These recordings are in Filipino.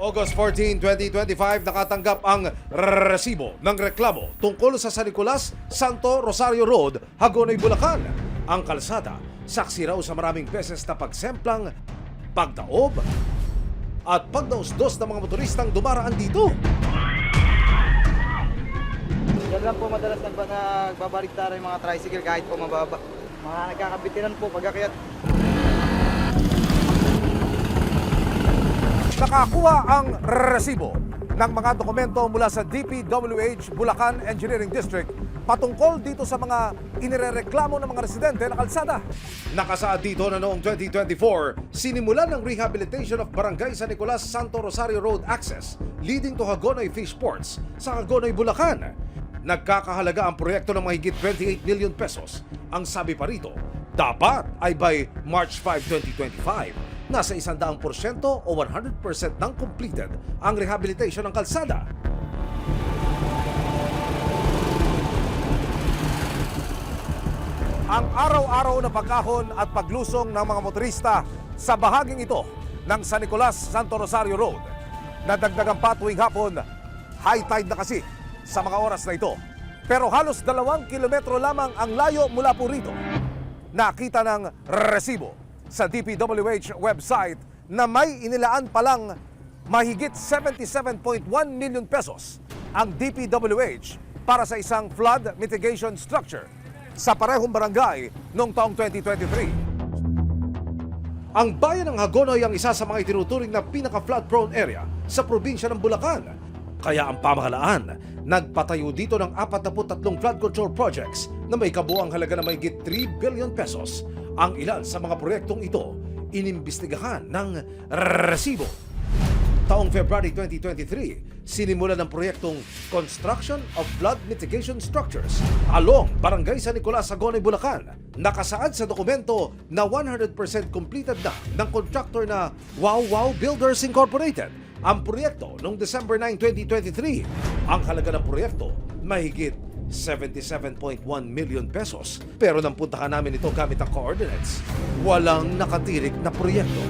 August 14, 2025, nakatanggap ang resibo ng reklamo tungkol sa San Nicolas, Santo Rosario Road, Hagonoy, Bulacan. Ang kalsada, saksi raw sa maraming beses na pagsemplang, pagdaob, at pagdausdos ng mga motoristang dumaraan dito. Yan lang po madalas nagbabaligtara yung mga tricycle kahit po mababa. Mga nagkakabitiran po pag-akyat. Nakakuha ang resibo ng mga dokumento mula sa DPWH Bulacan Engineering District patungkol dito sa mga inirereklamo ng mga residente na kalsada. Nakasaad dito na noong 2024, sinimulan ng rehabilitation of Barangay San Nicolas Santo Rosario Road access leading to Hagonoy Fish Ports sa Hagonoy, Bulacan. Nagkakahalaga ang proyekto ng mahigit 28 million pesos. Ang sabi pa rito, dapat ay by March 5, 2025, nasa 100% o 100% ng completed ang rehabilitation ng kalsada. Ang araw-araw na pagkahon at paglusong ng mga motorista sa bahaging ito ng San Nicolas, Santo Rosario Road. Nadagdagan pa tuwing hapon, high tide na kasi sa mga oras na ito. Pero halos 2 kilometro lamang ang layo mula po rito. Nakita ng resibo sa DPWH website na may inilaan palang mahigit 77.1 million pesos ang DPWH para sa isang flood mitigation structure sa parehong barangay noong taong 2023. Ang bayan ng Hagonoy ang isa sa mga itinuturing na pinaka-flood prone area sa probinsya ng Bulacan. Kaya ang pamahalaan nagpatayo dito ng 43 flood control projects na may kabuuang halaga na mahigit 3 billion pesos. Ang ilan sa mga proyektong ito inimbestigahan ng resibo. Taong February 2023, sinimulan ng proyektong Construction of Flood Mitigation Structures along Barangay San Nicolas, Hagonoy, Bulacan. Nakasaad sa dokumento na 100% completed na ng contractor na Wow Wow Builders Incorporated ang proyekto noong December 9, 2023. Ang halaga ng proyekto, mahigit 77.1 million pesos. Pero nang puntahan namin ito gamit ang coordinates, walang nakatirik na proyekto.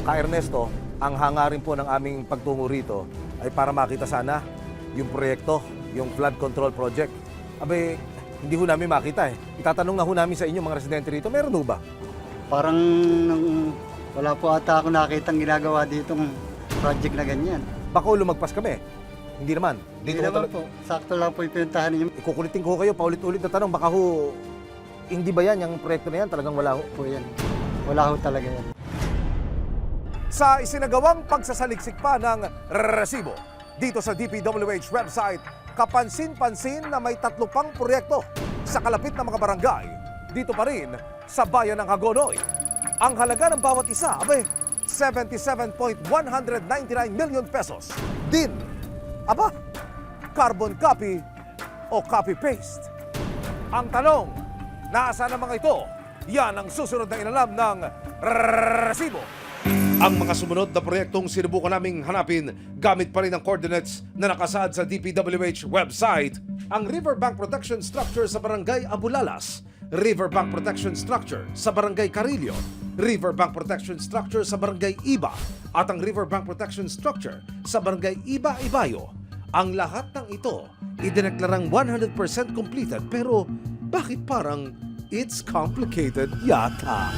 Ka Ernesto, ang hangarin po ng aming pagtungo rito ay para makita sana yung proyekto, yung flood control project. Abay, hindi ho namin makita eh. Itatanong nga ho namin sa inyo mga residente rito, meron ho ba? Parang wala po ata ako nakitang ginagawa ditong project na ganyan. Baka ho lumagpas kami. Hindi naman. Hindi ho naman talaga- po. Sakto lang po yung pinuntahan ninyo Ikukulitin ko kayo, paulit-ulit na tanong, baka ho, hindi ba yan, yung proyekto na yan, talagang wala ho? po yan. Wala ho talaga yan. Sa isinagawang pagsasaliksik pa ng resibo, dito sa DPWH website, kapansin-pansin na may 3 pang proyekto sa kalapit na mga barangay, dito pa rin sa bayan ng Hagonoy. Ang halaga ng bawat isa, 77.199 million pesos. Din, carbon copy o copy-paste? Ang tanong, nasaan ang mga ito? Yan ang susunod na inalam ng resibo. Ang mga sumunod na proyektong sinubukan naming hanapin gamit pa rin ang coordinates na nakasaad sa DPWH website, ang Riverbank Protection Structure sa Barangay Abulalas, Riverbank Protection Structure sa Barangay Carillo, Riverbank Protection Structure sa Barangay Iba, at ang Riverbank Protection Structure sa Barangay Iba, Ibayo. Ang lahat ng ito, idineklarang 100% completed, pero bakit parang it's complicated yata?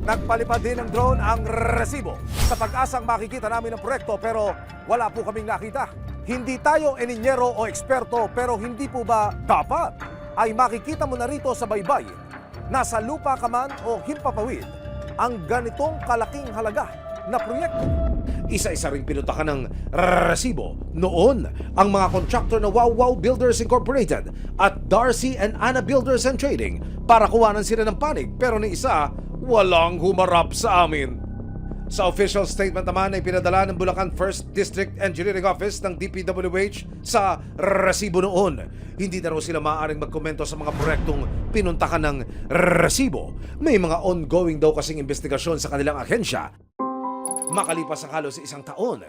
Nagpalipad din ng drone ang resibo sa pag-asang makikita namin ang proyekto pero wala po kaming nakita. Hindi tayo eninyero o eksperto pero hindi po ba dapat ay makikita mo na rito sa baybay, nasa lupa ka man o himpapawid, ang ganitong kalaking halaga na proyekto. Isa-isa ring pinuntahan ng resibo noon ang mga contractor na Wow Wow Builders Incorporated at Darcy and Anna Builders and Trading para kuwanan sila ng panig pero ni isa walang humarap sa amin. Sa official statement naman ay pinadala ng Bulacan 1st District Engineering Office ng DPWH sa resibo noon. Hindi na raw sila maaaring magkomento sa mga proyektong pinuntahan ng resibo. May mga ongoing daw kasing investigasyon sa kanilang ahensya. Makalipas ang halos 1 taon,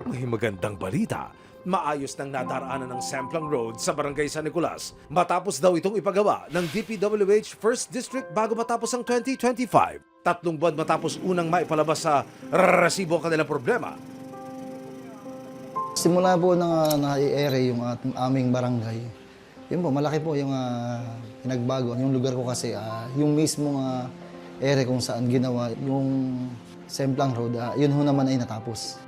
may magandang balita. Maayos nang nadaraanan ng Semplang Road sa Barangay San Nicolas matapos daw itong ipagawa ng DPWH 1st District bago matapos ang 2025. 3 buwan matapos unang maipalabas sa resibo ang kanilang problema. Simula po na i-ere yung aming barangay, yun po, malaki po yung pinagbago. Yung lugar ko kasi, yung mismong ere kung saan ginawa yung Semplang Road, yun ho naman ay natapos.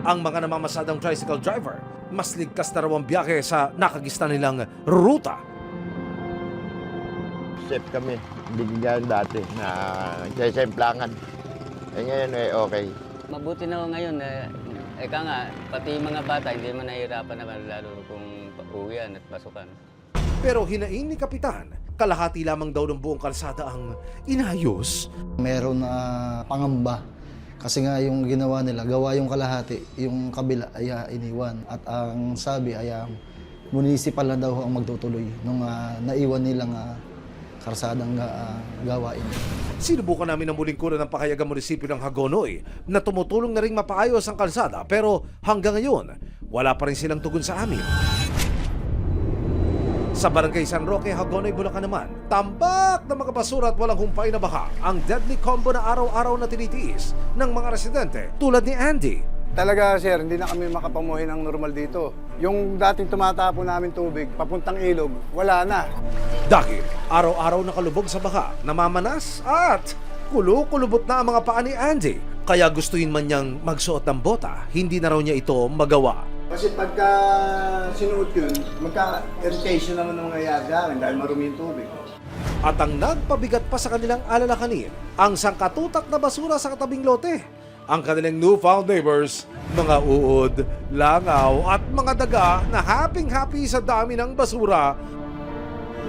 Ang mga namamasadang tricycle driver, mas ligtas na raw ang biyahe sa nakagista nilang ruta. Safe kami, hindi ganyan dati na nagsesemplangan. Eh ngayon okay. Mabuti na ngayon, eka nga, pati yung mga bata hindi man nahihirapan naman lalo kung uwian at pasukan. Pero hinaing ni Kapitan, kalahati lamang daw ng buong kalsada ang inayos. Meron na pangamba. Kasi nga yung ginawa nila, gawa yung kalahati, yung kabila ay iniwan. At ang sabi ay municipal na daw ang magtutuloy nung naiwan nilang karsadang gawain. Sinubukan namin ang muling kunan ng pakayagang munisipyo ng Hagonoy na tumutulong na ring mapaayos ang kalsada pero hanggang ngayon, wala pa rin silang tugon sa amin. Sa Barangay San Roque, Hagonoy, Bulacan naman, tambak na mga basura at walang humpay na baha ang deadly combo na araw-araw na tinitiis ng mga residente tulad ni Andy. Talaga sir, hindi na kami makapamuhay ng normal dito. Yung dating tumatapon namin tubig, papuntang ilog, wala na. Dahil araw-araw nakalubog sa baha, namamanas at kulukulubot na ang mga paa ni Andy. Kaya gustuin man niyang magsuot ng bota, hindi na raw niya ito magawa. Kasi pagka sinuot yun, magka-irritation naman ang mangyayari sa akin dahil marumi yung tubig. At ang nagpabigat pa sa kanilang alalakanin, ang sangkatutak na basura sa katabing lote. Ang kanilang newfound neighbors, mga uod, langaw at mga daga na happy-happy sa dami ng basura.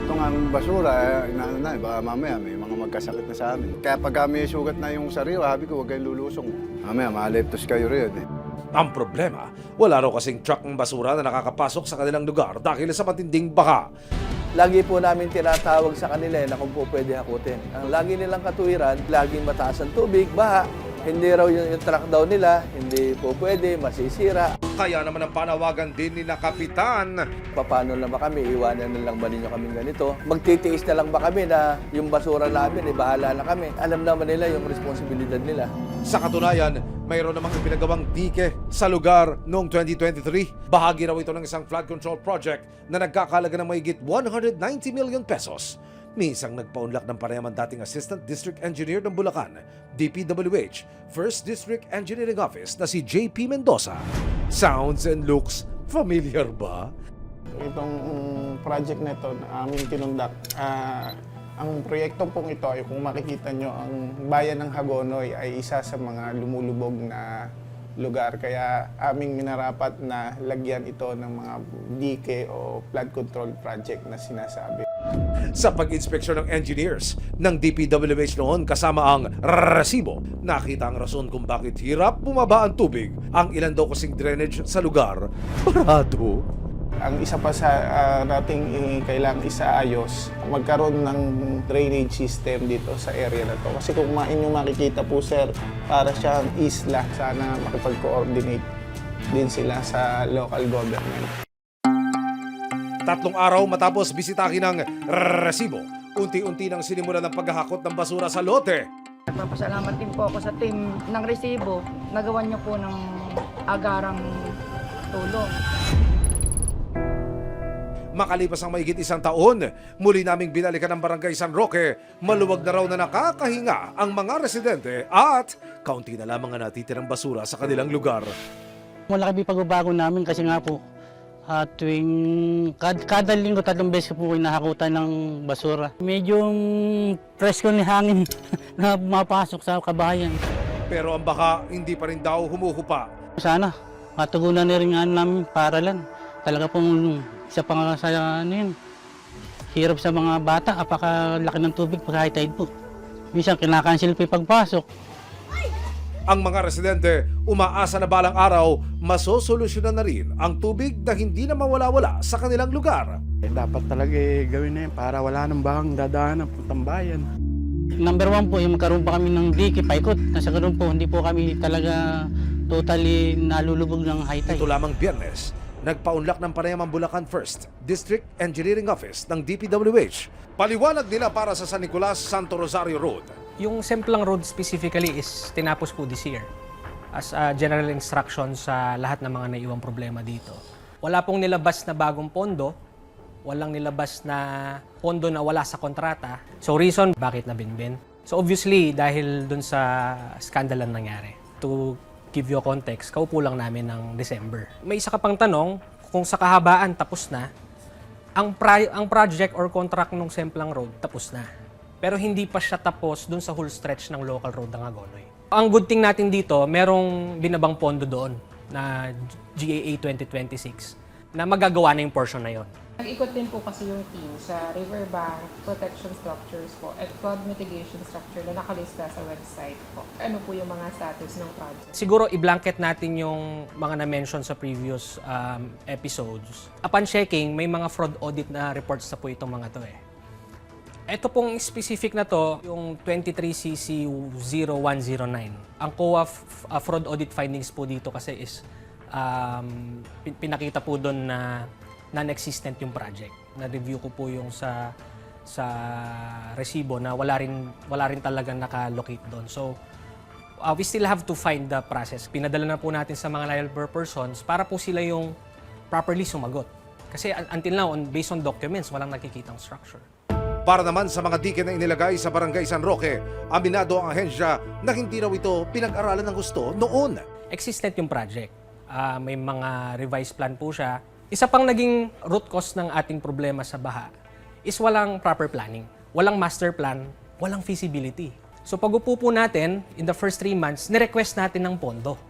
Itong aming basura, baka mamaya may mga magkasakit na sa amin. Kaya pag may sugat na yung sariwa, habi ko huwag kayong lulusong. Mamaya, maleptos kayo rin. Ang problema, wala raw kasing truck ng basura na nakakapasok sa kanilang lugar dahil sa matinding baha. Lagi po namin tinatawag sa kanila na kung po pwede hakutin. Ang lagi nilang katuwiran, laging mataas ang tubig, baha. Hindi raw yung truck daw nila, hindi po pwede, masisira. Kaya naman ang panawagan din ni na Kapitan. Paano na ba kami? Iwanan na lang ba ninyo kaming ganito? Magtitiis na lang ba kami na yung basura namin, bahala na kami? Alam naman nila yung responsibilidad nila. Sa katunayan, mayroon namang ipinagawang dike sa lugar noong 2023. Bahagi raw ito ng isang flood control project na nagkakalaga ng mahigit 190 million pesos. Minsang nagpaunlak ng parehaman dating Assistant District Engineer ng Bulacan, DPWH, 1st District Engineering Office na si JP Mendoza. Sounds and looks familiar ba? Itong project na ito na aming tinundak, ang proyektong pong ito ay kung makikita nyo, ang bayan ng Hagonoy ay isa sa mga lumulubog na lugar. Kaya aming minarapat na lagyan ito ng mga dike o flood control project na sinasabi. Sa pag-inspeksyon ng engineers ng DPWH noon kasama ang resibo, nakita ang rason kung bakit hirap bumaba ang tubig. Ang ilan daw kasing drainage sa lugar, parado. Ang isa pa sa nating kailangang isaayos, magkaroon ng drainage system dito sa area na to. Kasi kung inyong makikita po sir, para siyang isla, sana makipag-coordinate din sila sa local government. 3 araw matapos bisitahin ng resibo, unti-unti nang sinimulan ng paghahakot ng basura sa lote. Nagpapasalamat din po ako sa team ng Resibo. Nagawa niyo po ng agarang tulong. Makalipas ang mahigit 1 taon, muli naming binalikan ang Barangay San Roque. Maluwag na raw na nakakahinga ang mga residente at kaunti na lamang ang natitirang basura sa kanilang lugar. Malaki pagbabago namin kasi nga po tuwing kada linggo 3 beses po hinahakutan ng basura. Medyo presko ni hangin na pumapasok sa kabahayan. Pero ang baka hindi pa rin daw humuhupa. Sana matugunan na rin nga namin paralan. Talaga pong isa pa nga sa hirap sa mga bata, apakalaki ng tubig pag high tide po. Minsan kinakancel pa yung pagpasok. Ang mga residente umaasa na balang araw masosolusyonan na rin ang tubig na hindi na mawala-wala sa kanilang lugar. Dapat talaga gawin na yan para wala nang bahang dadaan ng puntang bayan. Number 1 po, yung magkaroon pa kami ng dike paikot. Nasa ganoon po, hindi po kami talaga totally nalulubog ng high tide. Ito lamang Biyernes, nagpaunlak ng panayamang Bulacan First District Engineering Office ng DPWH. Paliwanag nila para sa San Nicolas Santo Rosario Road. Yung Semplang Road specifically is tinapos po this year as a general instruction sa lahat ng mga naiwang problema dito. Wala pong nilabas na bagong pondo, walang nilabas na pondo na wala sa kontrata. So reason, bakit nabinbin? So obviously, dahil dun sa skandal na nangyari. To give you a context, kaupo lang namin ng December. May isa ka pang tanong, kung sa kahabaan tapos na, ang project or contract ng Semplang Road tapos na. Pero hindi pa siya tapos dun sa whole stretch ng local road ng Hagonoy. Ang good thing natin dito, merong binabang pondo doon na GAA 2026 na magagawa na yung portion na yon. Nag-ikot din po kasi yung team sa riverbank protection structures po at flood mitigation structure na nakalista sa website po. Ano po yung mga status ng project? Siguro i-blanket natin yung mga na-mention sa previous episodes. Upon checking, may mga fraud audit na reports na po itong mga to eh. Ito pong specific na to, yung 23CC0109. Ang COA fraud audit findings po dito kasi is pinakita po doon na non-existent yung project. Na-review ko po yung sa resibo na wala rin talagang naka-locate doon. So, we still have to find the process. Pinadala na po natin sa mga liable persons para po sila yung properly sumagot. Kasi until now, based on documents, walang nakikitang structure. Para naman sa mga diken na inilagay sa Barangay San Roque, aminado ang ahensya na hindi raw ito pinag-aralan ng gusto noon. Existent yung project. May mga revised plan po siya. Isa pang naging root cause ng ating problema sa baha is walang proper planning. Walang master plan, walang feasibility. So pag-upo po natin, in the first 3 months, nirequest natin ng pondo.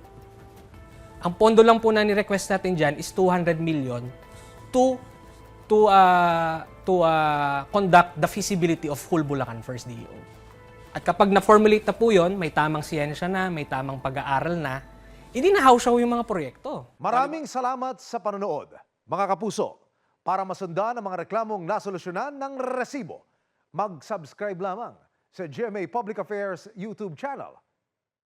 Ang pondo lang po na nirequest natin dyan is 200 million to conduct the feasibility of whole Bulacan First DO. At kapag na-formulate na po yun, may tamang siyensya na, may tamang pag-aaral na, hindi na-hawsyaw yung mga proyekto. Maraming salamat sa panonood, mga kapuso. Para masundan ang mga reklamong nasolusyonan ng resibo, mag-subscribe lamang sa GMA Public Affairs YouTube channel